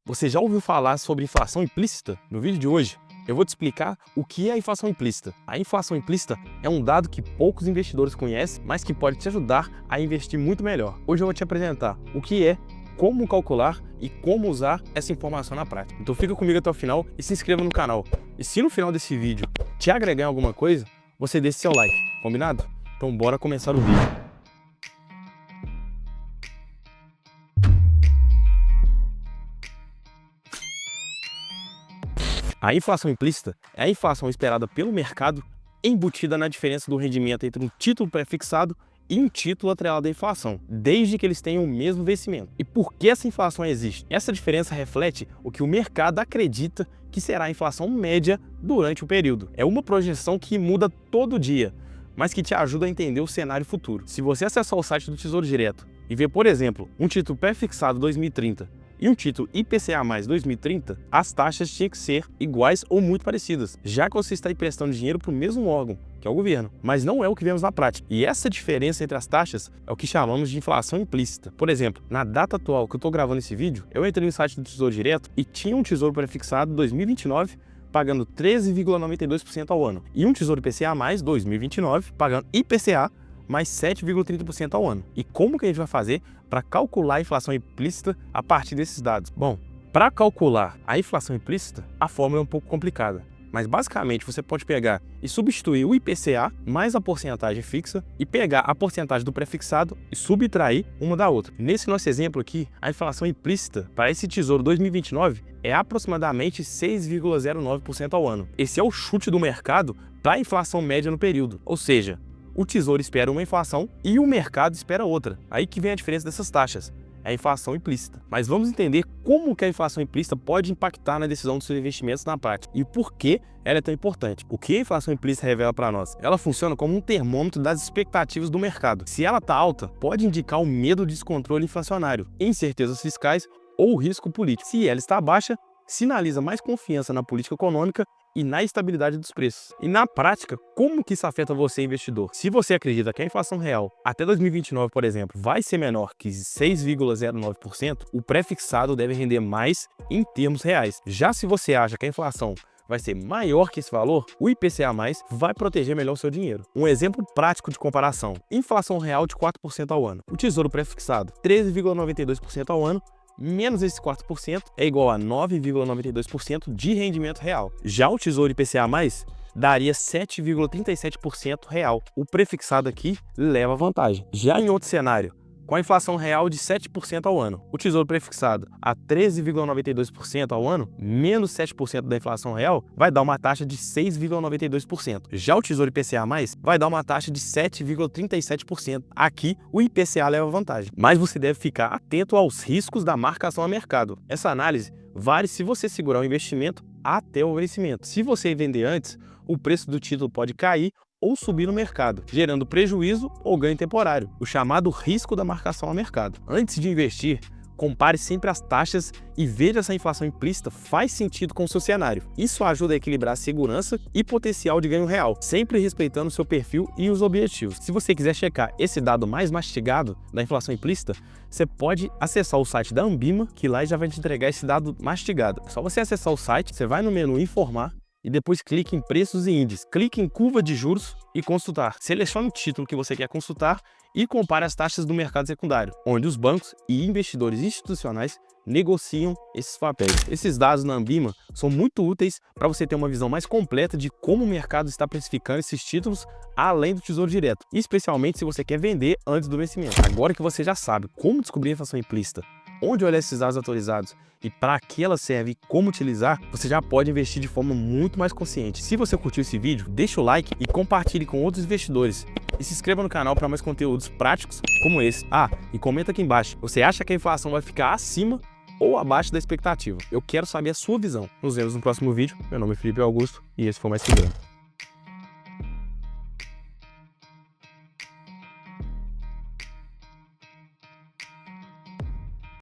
Você já ouviu falar sobre inflação implícita? No vídeo de hoje, eu vou te explicar o que é a inflação implícita. A inflação implícita é um dado que poucos investidores conhecem, mas que pode te ajudar a investir muito melhor. Hoje eu vou te apresentar o que é, como calcular e como usar essa informação na prática. Então fica comigo até o final e se inscreva no canal. E se no final desse vídeo te agregar em alguma coisa, você deixe seu like, combinado? Então bora começar o vídeo. A inflação implícita é a inflação esperada pelo mercado embutida na diferença do rendimento entre um título prefixado e um título atrelado à inflação, desde que eles tenham o mesmo vencimento. E por que essa inflação existe? Essa diferença reflete o que o mercado acredita que será a inflação média durante o período. É uma projeção que muda todo dia, mas que te ajuda a entender o cenário futuro. Se você acessar o site do Tesouro Direto e ver, por exemplo, um título prefixado 2030 e um título IPCA mais 2030, as taxas tinham que ser iguais ou muito parecidas, já que você está emprestando dinheiro para o mesmo órgão, que é o governo. Mas não é o que vemos na prática. E essa diferença entre as taxas é o que chamamos de inflação implícita. Por exemplo, na data atual que eu estou gravando esse vídeo, eu entrei no site do Tesouro Direto e tinha um tesouro prefixado 2029 pagando 13,92% ao ano, e um tesouro IPCA mais 2029 pagando IPCA mais 7,30% ao ano. E como que a gente vai fazer para calcular a inflação implícita a partir desses dados? Bom, para calcular a inflação implícita, a fórmula é um pouco complicada. Mas basicamente você pode pegar e substituir o IPCA mais a porcentagem fixa e pegar a porcentagem do prefixado e subtrair uma da outra. Nesse nosso exemplo aqui, a inflação implícita para esse tesouro 2029 é aproximadamente 6,09% ao ano. Esse é o chute do mercado para a inflação média no período, ou seja, o Tesouro espera uma inflação e o mercado espera outra. Aí que vem a diferença dessas taxas. É a inflação implícita. Mas vamos entender como que a inflação implícita pode impactar na decisão dos seus investimentos na prática e por que ela é tão importante. O que a inflação implícita revela para nós? Ela funciona como um termômetro das expectativas do mercado. Se ela está alta, pode indicar o medo de descontrole inflacionário, incertezas fiscais ou risco político. Se ela está baixa, sinaliza mais confiança na política econômica e na estabilidade dos preços. E na prática, como que isso afeta você, investidor? Se você acredita que a inflação real até 2029, por exemplo, vai ser menor que 6,09%, o prefixado deve render mais em termos reais. Já se você acha que a inflação vai ser maior que esse valor, o IPCA+, vai proteger melhor o seu dinheiro. Um exemplo prático de comparação: inflação real de 4% ao ano. O tesouro prefixado, 13,92% ao ano, menos esse 4% é igual a 9,92% de rendimento real. Já o tesouro IPCA+, daria 7,37% real. O prefixado aqui leva vantagem. Já em outro cenário, com a inflação real de 7% ao ano, o tesouro prefixado a 13,92% ao ano, menos 7% da inflação real, vai dar uma taxa de 6,92%. Já o tesouro IPCA+, vai dar uma taxa de 7,37%. Aqui, o IPCA leva vantagem. Mas você deve ficar atento aos riscos da marcação a mercado. Essa análise vale se você segurar o investimento até o vencimento. Se você vender antes, o preço do título pode cair ou subir no mercado, gerando prejuízo ou ganho temporário, o chamado risco da marcação a mercado. Antes de investir, compare sempre as taxas e veja se a inflação implícita faz sentido com o seu cenário. Isso ajuda a equilibrar a segurança e potencial de ganho real, sempre respeitando o seu perfil e os objetivos. Se você quiser checar esse dado mais mastigado da inflação implícita, você pode acessar o site da Anbima, que lá já vai te entregar esse dado mastigado. É só você acessar o site, você vai no menu Informar, e depois clique em Preços e Índices, clique em Curva de Juros e Consultar. Selecione o título que você quer consultar e compare as taxas do mercado secundário, onde os bancos e investidores institucionais negociam esses papéis. Esses dados na Anbima são muito úteis para você ter uma visão mais completa de como o mercado está precificando esses títulos além do Tesouro Direto, especialmente se você quer vender antes do vencimento. Agora que você já sabe como descobrir a inflação implícita, onde olhar esses dados atualizados e para que ela serve e como utilizar, você já pode investir de forma muito mais consciente. Se você curtiu esse vídeo, deixa o like e compartilhe com outros investidores. E se inscreva no canal para mais conteúdos práticos como esse. E comenta aqui embaixo, você acha que a inflação vai ficar acima ou abaixo da expectativa? Eu quero saber a sua visão. Nos vemos no próximo vídeo. Meu nome é Felipe Augusto e esse foi o Mais Que Grana.